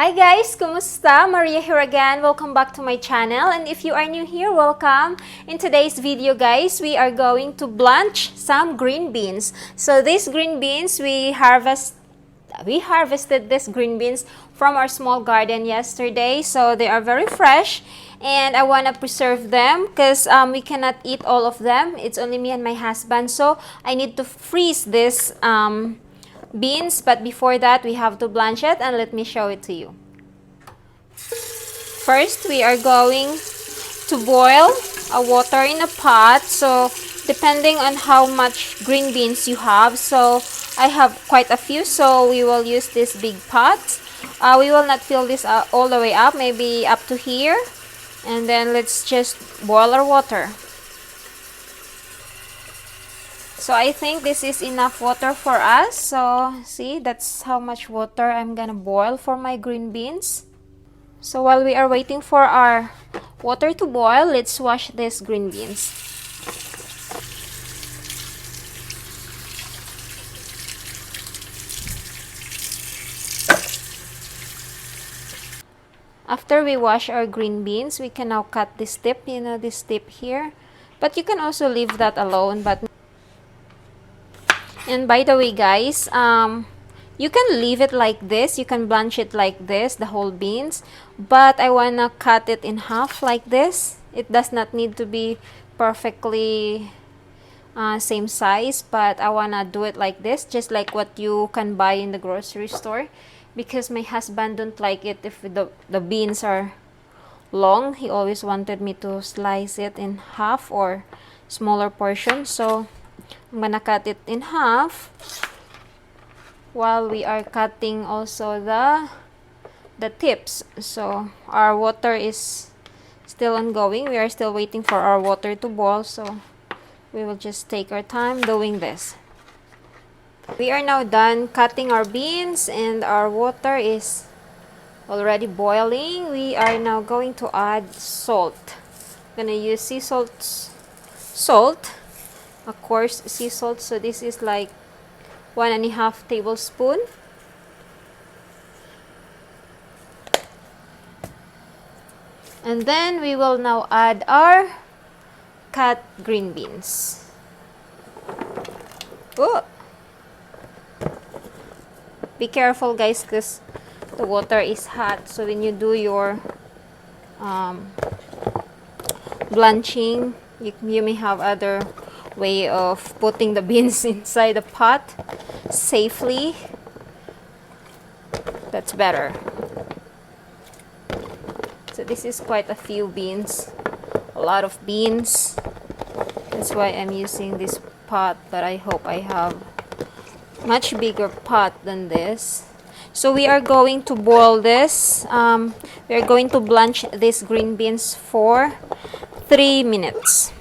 Hi guys! Kumusta? Maria here again. Welcome back to my channel. And if you are new here, welcome. In today's video guys, we are going to blanch some green beans. So these green beans, we harvested these green beans from our small garden yesterday. So they are very fresh and I want to preserve them because we cannot eat all of them. It's only me and my husband. So I need to freeze this beans, but before that we have to blanch it, and let me show it to you. First, we are going to boil a water in a pot. So depending on how much green beans you have, so I have quite a few, so we will use this big pot. We will not fill this all the way up, maybe up to here, and then let's just boil our water. So I think this is enough water for us. So see, that's how much water I'm gonna boil for my green beans. So while we are waiting for our water to boil, let's wash these green beans. After we wash our green beans, we can now cut this tip, this tip here. But you can also leave that alone. And by the way guys, you can leave it like this, you can blanch it like this, the whole beans, but I wanna cut it in half like this. It does not need to be perfectly same size, but I wanna do it like this, just like what you can buy in the grocery store, because my husband don't like it if the beans are long. He always wanted me to slice it in half or smaller portion. So I'm gonna cut it in half while we are cutting also the tips. So our water is still ongoing. We are still waiting for our water to boil, so we will just take our time doing this. We are now done cutting our beans and our water is already boiling. We are now going to add salt. I'm gonna use sea salt, of course, sea salt. So this is like 1.5 tablespoons. And then we will now add our cut green beans. Oh! Be careful guys, because the water is hot. So when you do your blanching, you may have other way of putting the beans inside the pot safely. That's better. So this is quite a few beans, a lot of beans. That's why I'm using this pot, but I hope I have much bigger pot than this. So we are going to boil this. We are going to blanch these green beans for 3 minutes.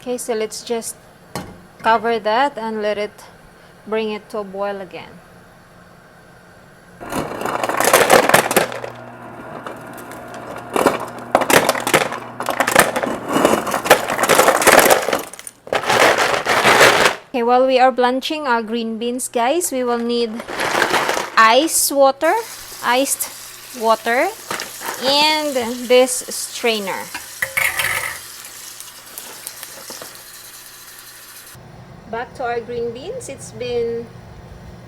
Okay, so let's just cover that and let it bring it to a boil again. Okay, while we are blanching our green beans guys, we will need iced water and this strainer. Back to our green beans. It's been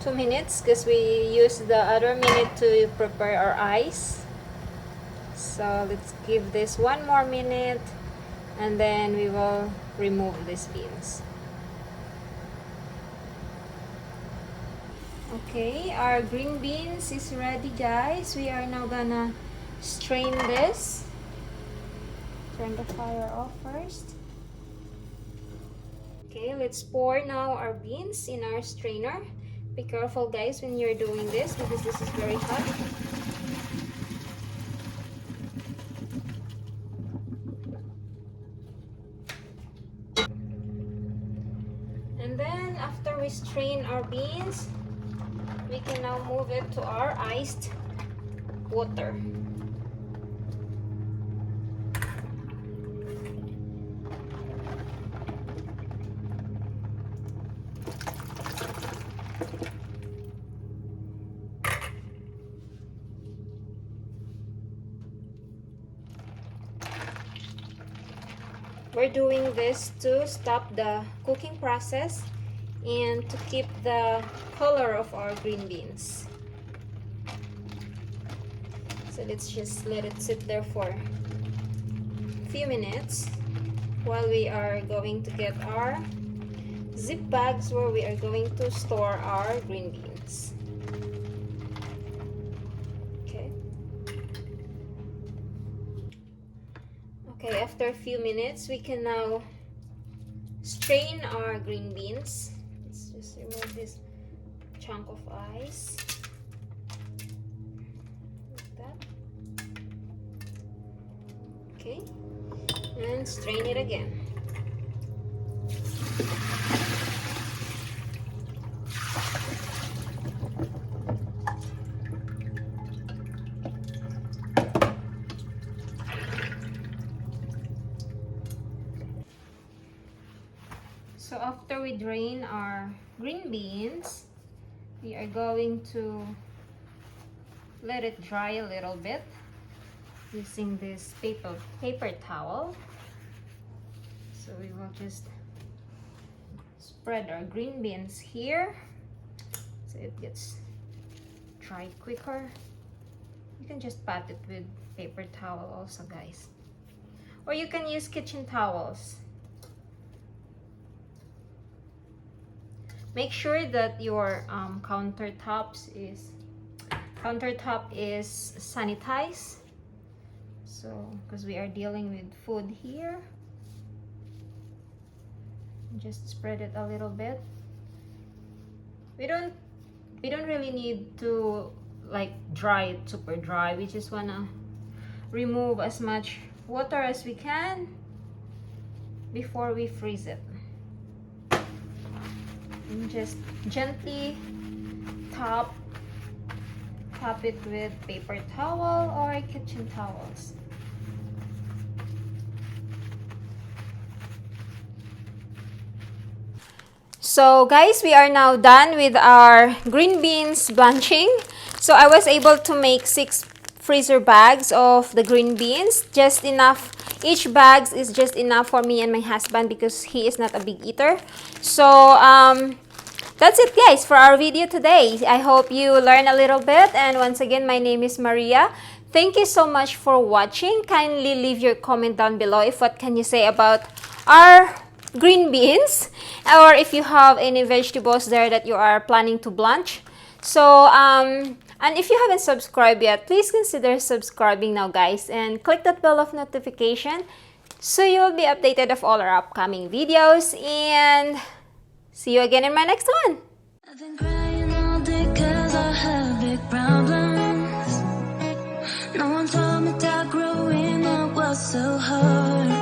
2 minutes because we used the other minute to prepare our ice. So let's give this 1 more minute and then we will remove these beans. Okay, our green beans is ready guys. We are now gonna strain this. Turn the fire off first. Okay, let's pour now our beans in our strainer. Be careful guys when you're doing this because this is very hot. And then after we strain our beans, we can now move it to our iced water. We're doing this to stop the cooking process and to keep the color of our green beans. So let's just let it sit there for a few minutes while we are going to get our zip bags where we are going to store our green beans. Okay, after a few minutes, we can now strain our green beans. Let's just remove this chunk of ice. Like that. Okay, and strain it again. So after we drain our green beans, we are going to let it dry a little bit using this paper towel. So we will just spread our green beans here so it gets dry quicker. You can just pat it with paper towel also, guys, or you can use kitchen towels. Make sure that your countertop is sanitized. So, because we are dealing with food here, just spread it a little bit. We don't really need to like dry it super dry. We just wanna remove as much water as we can before we freeze it. And just gently top it with paper towel or kitchen towels. So guys, we are now done with our green beans blanching. So I was able to make 6 freezer bags of the green beans, just enough. Each bag is just enough for me and my husband because he is not a big eater. So that's it, guys, for our video today. I hope you learned a little bit. And once again, my name is Maria. Thank you so much for watching. Kindly leave your comment down below if what can you say about our green beans, or if you have any vegetables there that you are planning to blanch. So and if you haven't subscribed yet, please consider subscribing now, guys, and click that bell of notification so you will be updated of all our upcoming videos. And see you again in my next one. I've been crying all day 'cause I have big problems. No one told me that growing up was so hard.